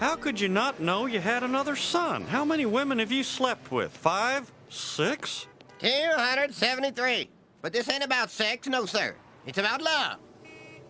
How could you not know you had another son? How many women have you slept with? 5? 6? 273. But this ain't about sex, no sir. It's about love.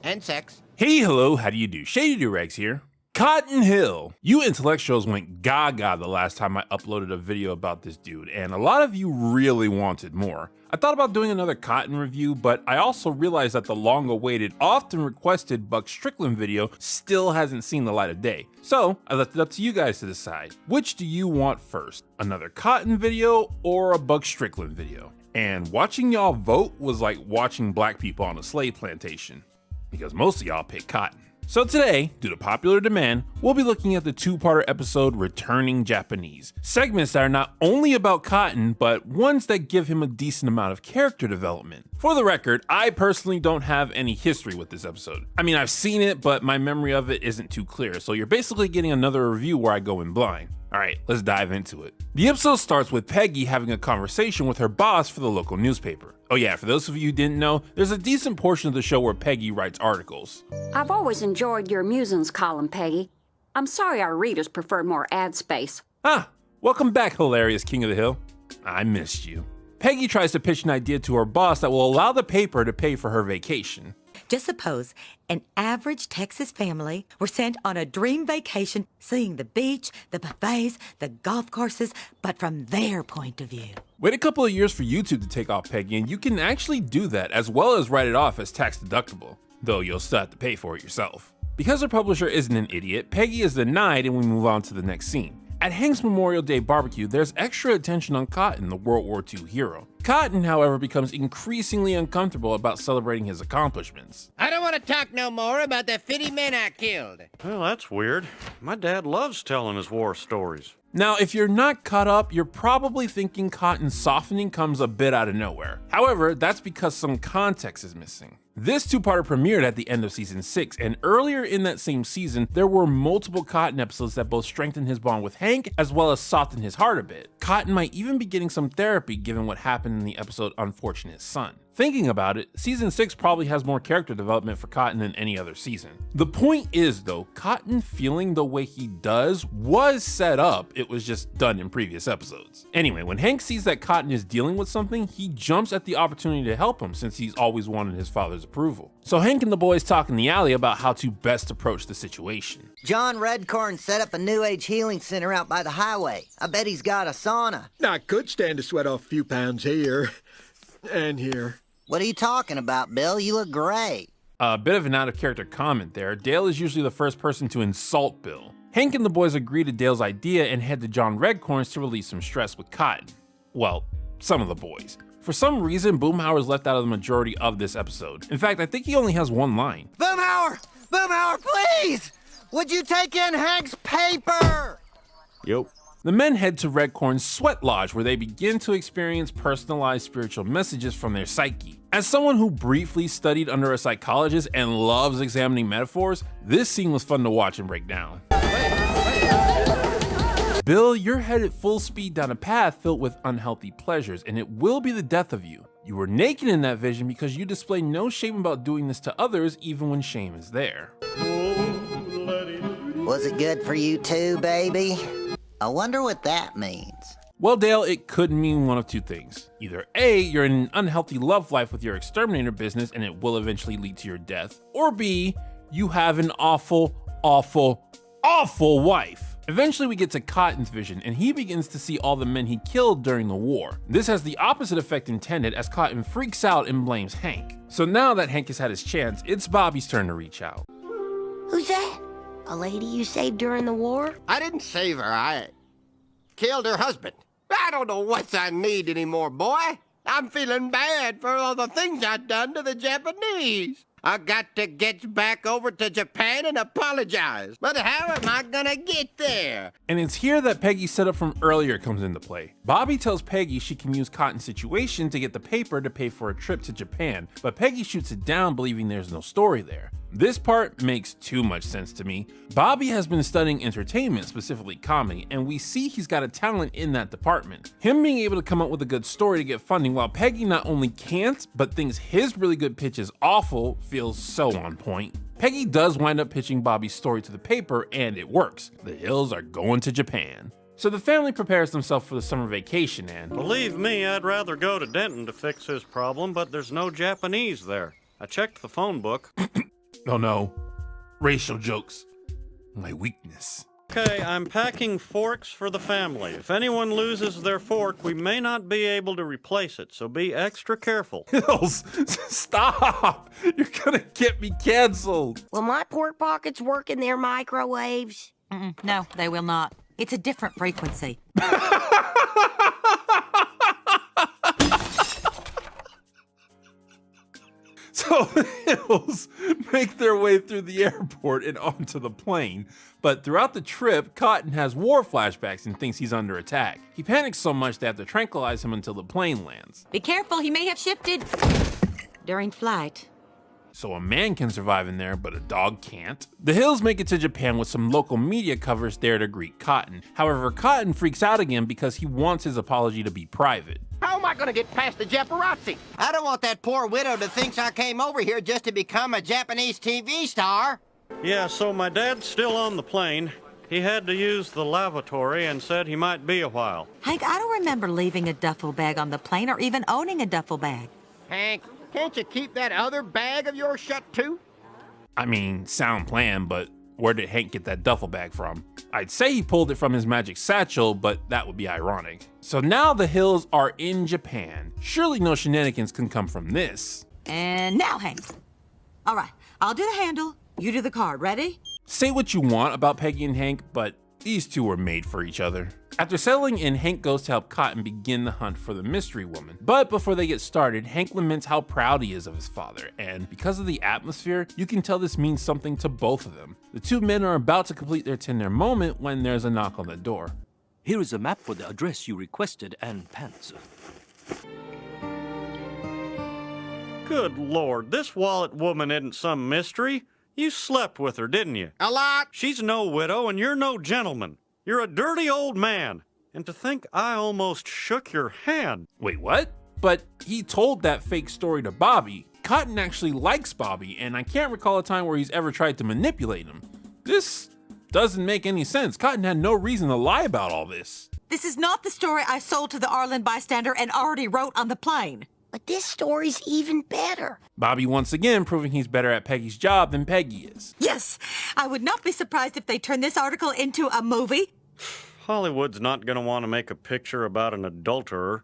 And sex. Hey, hello, how do you do? Shady Doorags here. Cotton Hill. You intellectuals went gaga the last time I uploaded a video about this dude, and a lot of you really wanted more. I thought about doing another Cotton review, but I also realized that the long-awaited, often requested Buck Strickland video still hasn't seen the light of day. So I left it up to you guys to decide. Which do you want first? Another Cotton video or a Buck Strickland video? And watching y'all vote was like watching black people on a slave plantation, because most of y'all picked Cotton. So today, due to popular demand, we'll be looking at the two-parter episode Returning Japanese. Segments that are not only about Cotton, but ones that give him a decent amount of character development. For the record, I personally don't have any history with this episode. I mean, I've seen it, but my memory of it isn't too clear, so you're basically getting another review where I go in blind. Alright, let's dive into it. The episode starts with Peggy having a conversation with her boss for the local newspaper. Oh yeah, for those of you who didn't know, there's a decent portion of the show where Peggy writes articles. I've always enjoyed your musings column, Peggy. I'm sorry our readers prefer more ad space. Ah, welcome back, hilarious King of the Hill. I missed you. Peggy tries to pitch an idea to her boss that will allow the paper to pay for her vacation. Just suppose an average Texas family were sent on a dream vacation, seeing the beach, the buffets, the golf courses, but from their point of view. Wait a couple of years for YouTube to take off, Peggy, and you can actually do that as well as write it off as tax deductible, though you'll still have to pay for it yourself. Because her publisher isn't an idiot, Peggy is denied and we move on to the next scene. At Hank's Memorial Day barbecue, there's extra attention on Cotton, the World War II hero. Cotton, however, becomes increasingly uncomfortable about celebrating his accomplishments. I don't want to talk no more about the 50 men I killed. Well, that's weird. My dad loves telling his war stories. Now, if you're not caught up, you're probably thinking Cotton's softening comes a bit out of nowhere. However, that's because some context is missing. This two-parter premiered at the end of season 6, and earlier in that same season, there were multiple Cotton episodes that both strengthened his bond with Hank as well as softened his heart a bit. Cotton might even be getting some therapy given what happened in the episode Unfortunate Son. Thinking about it, season 6 probably has more character development for Cotton than any other season. The point is though, Cotton feeling the way he does was set up, it was just done in previous episodes. Anyway, when Hank sees that Cotton is dealing with something, he jumps at the opportunity to help him since he's always wanted his father's approval. So Hank and the boys talk in the alley about how to best approach the situation. John Redcorn set up a New Age healing center out by the highway. I bet he's got a sauna. I could stand to sweat off a few pounds here and here. What are you talking about, Bill? You look great. A bit of an out-of-character comment there. Dale is usually the first person to insult Bill. Hank and the boys agree to Dale's idea and head to John Redcorn's to release some stress with Cotton. Well, some of the boys. For some reason, Boomhauer is left out of the majority of this episode. In fact, I think he only has one line. Boomhauer! Boomhauer, please! Would you take in Hank's paper? Yep. The men head to Redcorn's sweat lodge where they begin to experience personalized spiritual messages from their psyche. As someone who briefly studied under a psychologist and loves examining metaphors, this scene was fun to watch and break down. Bill, you're headed full speed down a path filled with unhealthy pleasures, and it will be the death of you. You were naked in that vision because you display no shame about doing this to others even when shame is there. Was it good for you too, baby? I wonder what that means. Well, Dale, it could mean one of two things. Either A, you're in an unhealthy love life with your exterminator business and it will eventually lead to your death, or B, you have an awful, awful, awful wife. Eventually we get to Cotton's vision and he begins to see all the men he killed during the war. This has the opposite effect intended as Cotton freaks out and blames Hank. So now that Hank has had his chance, it's Bobby's turn to reach out. Who's that? A lady you saved during the war? I didn't save her, I killed her husband. I don't know what I need anymore, boy. I'm feeling bad for all the things I've done to the Japanese. I got to get back over to Japan and apologize. But how am I gonna get there? And it's here that Peggy's setup from earlier comes into play. Bobby tells Peggy she can use Cotton's situation to get the paper to pay for a trip to Japan, but Peggy shoots it down believing there's no story there. This part makes too much sense to me. Bobby has been studying entertainment, specifically comedy, and we see he's got a talent in that department. Him being able to come up with a good story to get funding while Peggy not only can't, but thinks his really good pitch is awful feels so on point. Peggy does wind up pitching Bobby's story to the paper, and it works. The Hills are going to Japan. So the family prepares themselves for the summer vacation and... Believe me, I'd rather go to Denton to fix his problem, but there's no Japanese there. I checked the phone book. Oh no. Racial jokes. My weakness. Okay, I'm packing forks for the family. If anyone loses their fork, we may not be able to replace it, so be extra careful. Hills, stop! You're gonna get me canceled. Will my pork pockets work in their microwaves? No, they will not. It's a different frequency. So the Hills make their way through the airport and onto the plane. But throughout the trip, Cotton has war flashbacks and thinks he's under attack. He panics so much they have to tranquilize him until the plane lands. Be careful, he may have shifted during flight. So a man can survive in there, but a dog can't. The Hills make it to Japan with some local media covers there to greet Cotton. However, Cotton freaks out again because he wants his apology to be private. How am I gonna get past the paparazzi? I don't want that poor widow to think I came over here just to become a Japanese TV star. Yeah, so my dad's still on the plane. He had to use the lavatory and said he might be a while. Hank, I don't remember leaving a duffel bag on the plane or even owning a duffel bag. Hank, can't you keep that other bag of yours shut too? I mean, sound plan, but where did Hank get that duffel bag from? I'd say he pulled it from his magic satchel, but that would be ironic. So now the Hills are in Japan. Surely no shenanigans can come from this. And now, Hank. All right, I'll do the handle, you do the card. Ready? Say what you want about Peggy and Hank, but these two were made for each other. After settling in, Hank goes to help Cotton begin the hunt for the mystery woman. But before they get started, Hank laments how proud he is of his father, and because of the atmosphere, you can tell this means something to both of them. The two men are about to complete their tender moment when there's a knock on the door. Here is a map for the address you requested and pants. Good Lord, this wallet woman isn't some mystery. You slept with her, didn't you? A lot. She's no widow and you're no gentleman. You're a dirty old man. And to think I almost shook your hand. Wait, what? But he told that fake story to Bobby. Cotton actually likes Bobby, and I can't recall a time where he's ever tried to manipulate him. This doesn't make any sense. Cotton had no reason to lie about all this. This is not the story I sold to the Arlen bystander and already wrote on the plane. But this story's even better. Bobby once again proving he's better at Peggy's job than Peggy is. Yes, I would not be surprised if they turn this article into a movie. Hollywood's not going to want to make a picture about an adulterer.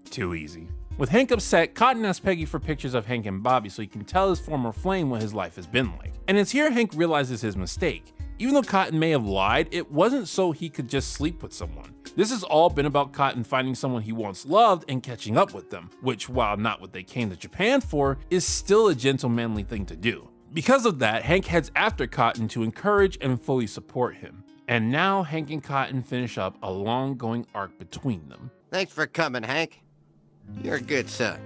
Too easy. With Hank upset, Cotton asks Peggy for pictures of Hank and Bobby so he can tell his former flame what his life has been like. And it's here Hank realizes his mistake. Even though Cotton may have lied, it wasn't so he could just sleep with someone. This has all been about Cotton finding someone he once loved and catching up with them, which, while not what they came to Japan for, is still a gentlemanly thing to do. Because of that, Hank heads after Cotton to encourage and fully support him. And now Hank and Cotton finish up a long-going arc between them. Thanks for coming, Hank. You're a good son.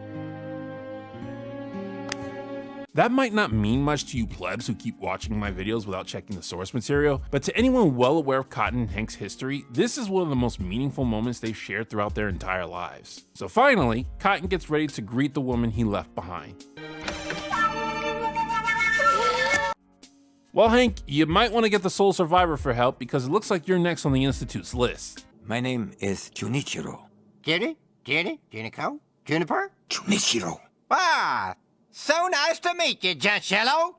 That might not mean much to you plebs who keep watching my videos without checking the source material, but to anyone well aware of Cotton and Hank's history, this is one of the most meaningful moments they've shared throughout their entire lives. So finally, Cotton gets ready to greet the woman he left behind. Well, Hank, you might want to get the sole survivor for help because it looks like you're next on the Institute's list. My name is Junichiro. Junico? Juniper? Junichiro. Ah, so nice to meet you, Jushello.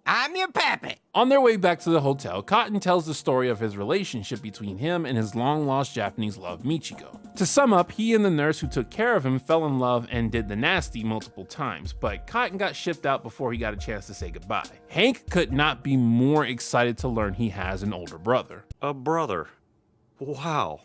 I'm your pappy. On their way back to the hotel, Cotton tells the story of his relationship between him and his long-lost Japanese love, Michiko. To sum up, he and the nurse who took care of him fell in love and did the nasty multiple times, but Cotton got shipped out before he got a chance to say goodbye. Hank could not be more excited to learn he has an older brother. A brother. Wow.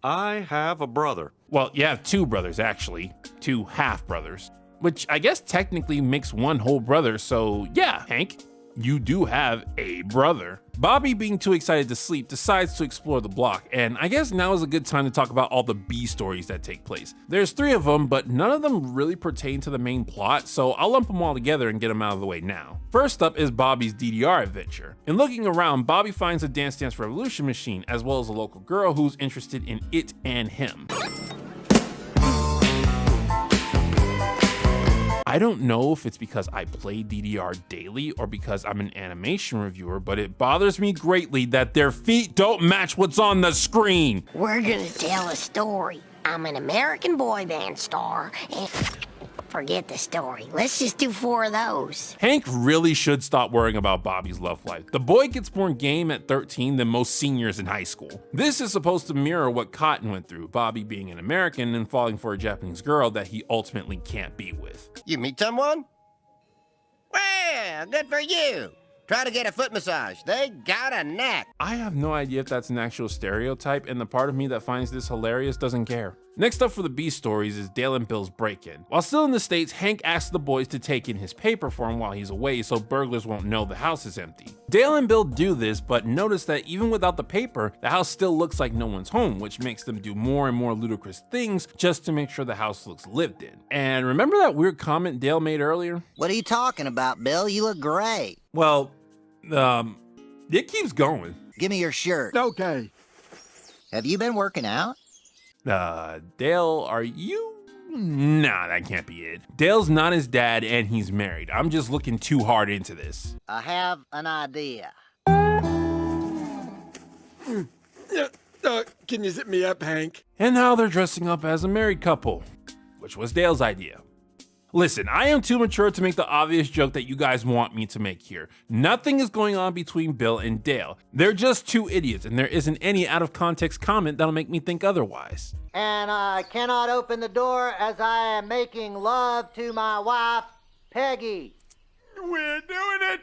I have a brother. Well, you have two brothers, actually. Two half-brothers. Which I guess technically makes one whole brother, so yeah, Hank, you do have a brother. Bobby, being too excited to sleep, decides to explore the block, and I guess now is a good time to talk about all the B stories that take place. There's 3 of them, but none of them really pertain to the main plot, so I'll lump them all together and get them out of the way now. First up is Bobby's DDR adventure. In looking around, Bobby finds a Dance Dance Revolution machine, as well as a local girl who's interested in it and him. I don't know if it's because I play DDR daily or because I'm an animation reviewer, but it bothers me greatly that their feet don't match what's on the screen. We're gonna tell a story. I'm an American boy band star, and forget the story. Let's just do 4 of those. Hank really should stop worrying about Bobby's love life. The boy gets more game at 13 than most seniors in high school. This is supposed to mirror what Cotton went through, Bobby being an American and falling for a Japanese girl that he ultimately can't be with. You meet someone? Well, good for you. Try to get a foot massage. They got a knack. I have no idea if that's an actual stereotype, and the part of me that finds this hilarious doesn't care. Next up for the B stories is Dale and Bill's break-in. While still in the States, Hank asks the boys to take in his paper for him while he's away so burglars won't know the house is empty. Dale and Bill do this, but notice that even without the paper, the house still looks like no one's home, which makes them do more and more ludicrous things just to make sure the house looks lived in. And remember that weird comment Dale made earlier? What are you talking about, Bill? You look great. Well, it keeps going. Give me your shirt. Okay. Have you been working out? Dale, are you? Nah, that can't be it. Dale's not his dad and he's married. I'm just looking too hard into this. I have an idea. Can you zip me up, Hank? And now they're dressing up as a married couple, which was Dale's idea. Listen, I am too mature to make the obvious joke that you guys want me to make here. Nothing is going on between Bill and Dale. They're just 2 idiots, and there isn't any out-of-context comment that'll make me think otherwise. And I cannot open the door as I am making love to my wife, Peggy. We're doing it!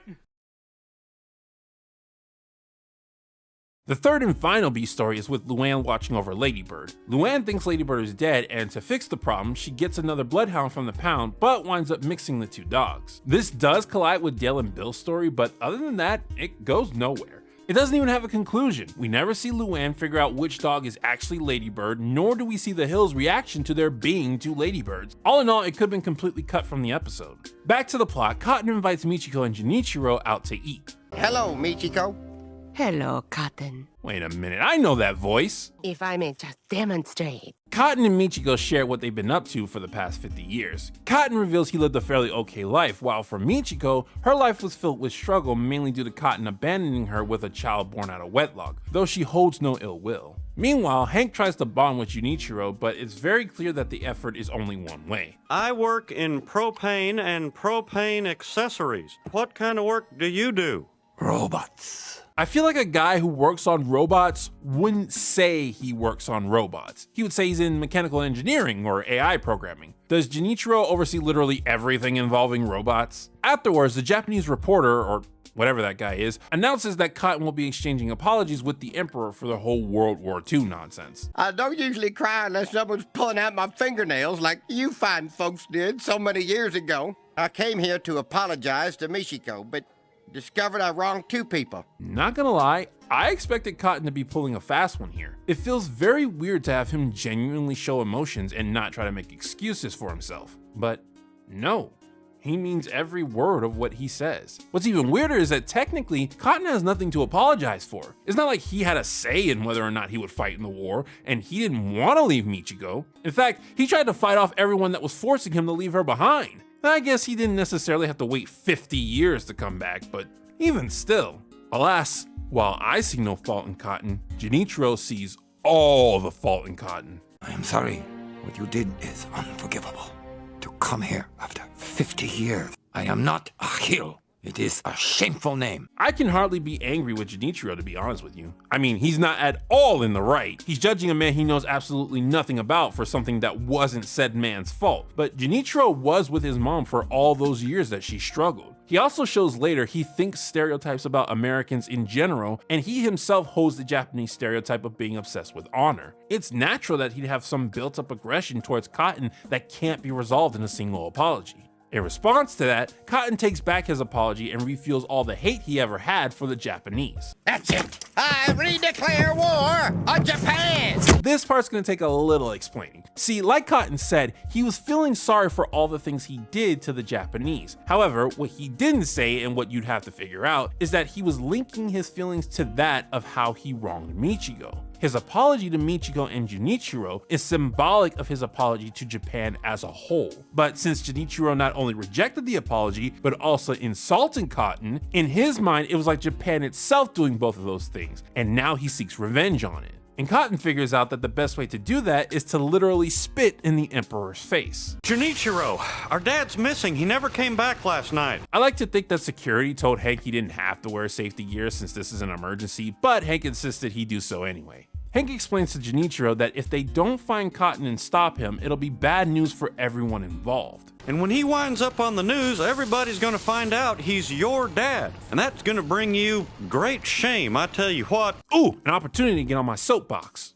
The third and final B story is with Luann watching over Ladybird. Luann thinks Ladybird is dead, and to fix the problem, she gets another bloodhound from the pound, but winds up mixing the 2 dogs. This does collide with Dale and Bill's story, but other than that, it goes nowhere. It doesn't even have a conclusion. We never see Luann figure out which dog is actually Ladybird, nor do we see the Hills' reaction to there being 2 Ladybirds. All in all, it could have been completely cut from the episode. Back to the plot, Cotton invites Michiko and Junichiro out to eat. Hello, Michiko. Hello, Cotton. Wait a minute, I know that voice. If I may just demonstrate. Cotton and Michiko share what they've been up to for the past 50 years. Cotton reveals he lived a fairly okay life, while for Michiko, her life was filled with struggle mainly due to Cotton abandoning her with a child born out of wedlock, though she holds no ill will. Meanwhile, Hank tries to bond with Junichiro, but it's very clear that the effort is only one way. I work in propane and propane accessories. What kind of work do you do? Robots. I feel like a guy who works on robots wouldn't say he works on robots. He would say he's in mechanical engineering or AI programming. Does Junichiro oversee literally everything involving robots? Afterwards, the Japanese reporter, or whatever that guy is, announces that Cotton will be exchanging apologies with the Emperor for the whole World War II nonsense. I don't usually cry unless someone's pulling out my fingernails like you fine folks did so many years ago. I came here to apologize to Michiko, but discovered I wronged 2 people. Not gonna lie, I expected Cotton to be pulling a fast one here. It feels very weird to have him genuinely show emotions and not try to make excuses for himself. But no, he means every word of what he says. What's even weirder is that technically, Cotton has nothing to apologize for. It's not like he had a say in whether or not he would fight in the war, and he didn't want to leave Michiko. In fact, he tried to fight off everyone that was forcing him to leave her behind. I guess he didn't necessarily have to wait 50 years to come back, but even still. Alas, while I see no fault in Cotton, Junichiro sees all the fault in Cotton. I am sorry. What you did is unforgivable. To come here after 50 years. I am not a heel. It is a shameful name. I can hardly be angry with Junichiro, to be honest with you. I mean, he's not at all in the right. He's judging a man he knows absolutely nothing about for something that wasn't said man's fault. But Junichiro was with his mom for all those years that she struggled. He also shows later he thinks stereotypes about Americans in general, and he himself holds the Japanese stereotype of being obsessed with honor. It's natural that he'd have some built-up aggression towards Cotton that can't be resolved in a single apology. In response to that, Cotton takes back his apology and refuels all the hate he ever had for the Japanese. That's it. I redeclare war on Japan. This part's gonna take a little explaining. See, like Cotton said, he was feeling sorry for all the things he did to the Japanese. However, what he didn't say, and what you'd have to figure out, is that he was linking his feelings to that of how he wronged Michigo. His apology to Michigo and Junichiro is symbolic of his apology to Japan as a whole. But since Junichiro not only rejected the apology, but also insulted Cotton, in his mind it was like Japan itself doing both of those things, and now he seeks revenge on it. And Cotton figures out that the best way to do that is to literally spit in the Emperor's face. Junichiro, our dad's missing. He never came back last night. I like to think that security told Hank he didn't have to wear safety gear since this is an emergency, but Hank insisted he do so anyway. Hank explains to Junichiro that if they don't find Cotton and stop him, it'll be bad news for everyone involved. And when he winds up on the news, everybody's gonna find out he's your dad. And that's gonna bring you great shame, I tell you what. Ooh, an opportunity to get on my soapbox.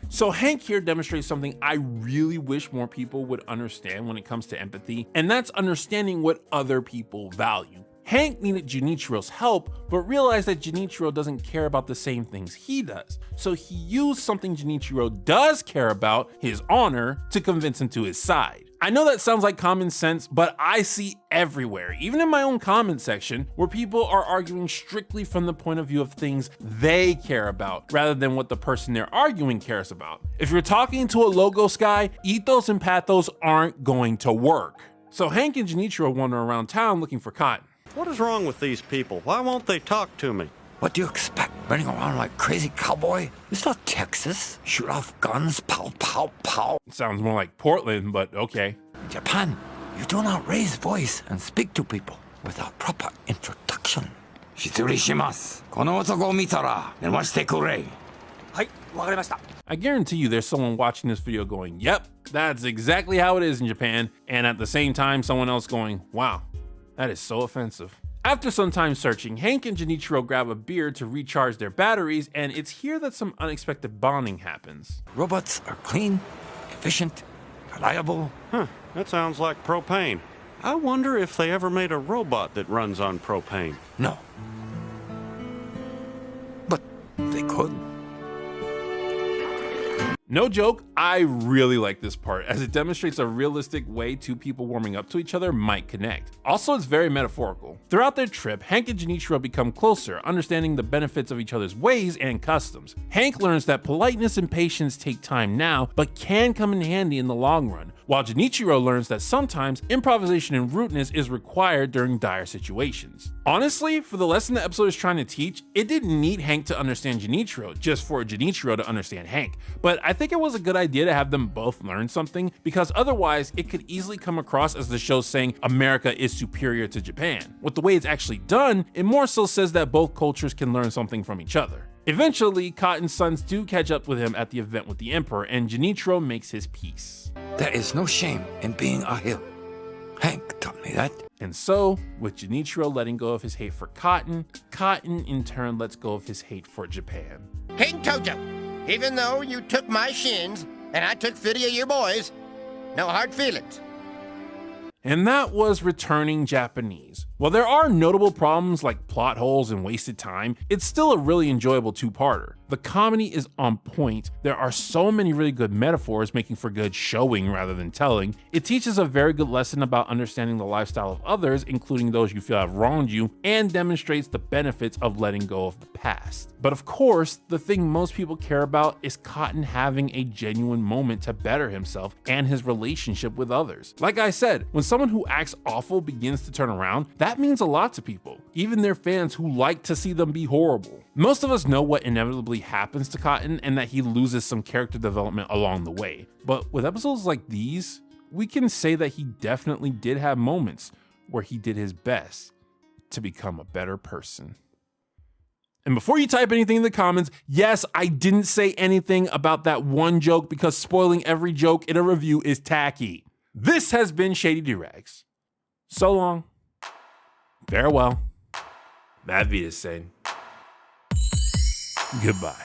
So Hank here demonstrates something I really wish more people would understand when it comes to empathy, and that's understanding what other people value. Hank needed Junichiro's help, but realized that Junichiro doesn't care about the same things he does. So he used something Junichiro does care about, his honor, to convince him to his side. I know that sounds like common sense, but I see everywhere, even in my own comment section, where people are arguing strictly from the point of view of things they care about, rather than what the person they're arguing cares about. If you're talking to a Logos guy, ethos and pathos aren't going to work. So Hank and Junichiro wander around town looking for Cotton. What is wrong with these people? Why won't they talk to me? What do you expect? Running around like crazy cowboy? It's not Texas. Shoot off guns, pow, pow, pow. It sounds more like Portland, but okay. In Japan, you do not raise voice and speak to people without proper introduction. Shitsurishimasu. Kono otoko o mitara, nenmashite kure. Hai, wakarimashita. I guarantee you there's someone watching this video going, yep, that's exactly how it is in Japan, and at the same time someone else going, wow, that is so offensive. After some time searching, Hank and Junichiro grab a beer to recharge their batteries, and it's here that some unexpected bonding happens. Robots are clean, efficient, reliable. That sounds like propane. I wonder if they ever made a robot that runs on propane. No. But they could. No joke, I really like this part, as it demonstrates a realistic way two people warming up to each other might connect. Also, it's very metaphorical. Throughout their trip, Hank and Junichiro become closer, understanding the benefits of each other's ways and customs. Hank learns that politeness and patience take time now, but can come in handy in the long run, while Junichiro learns that sometimes improvisation and rudeness is required during dire situations. Honestly, for the lesson the episode is trying to teach, it didn't need Hank to understand Junichiro, just for Junichiro to understand Hank. But I think it was a good idea to have them both learn something, because otherwise it could easily come across as the show saying America is superior to Japan. With the way it's actually done, it more so says that both cultures can learn something from each other. Eventually, Cotton's sons do catch up with him at the event with the Emperor, and Junichiro makes his peace. There is no shame in being a heel. Hank taught me that. And so, with Junichiro letting go of his hate for Cotton, Cotton in turn lets go of his hate for Japan. King Toto, even though you took my shins and I took 50 of your boys, no hard feelings. And that was Returning Japanese. While there are notable problems like plot holes and wasted time, it's still a really enjoyable two-parter. The comedy is on point, there are so many really good metaphors making for good showing rather than telling. It teaches a very good lesson about understanding the lifestyle of others, including those you feel have wronged you, and demonstrates the benefits of letting go of the past. But of course, the thing most people care about is Cotton having a genuine moment to better himself and his relationship with others. Like I said, when someone who acts awful begins to turn around, that means a lot to people, even their fans who like to see them be horrible. Most of us know what inevitably happens to Cotton and that he loses some character development along the way. But with episodes like these, we can say that he definitely did have moments where he did his best to become a better person. And before you type anything in the comments, yes, I didn't say anything about that one joke because spoiling every joke in a review is tacky. This has been Shady Doorags. So long. Farewell. That Vita saying. Goodbye.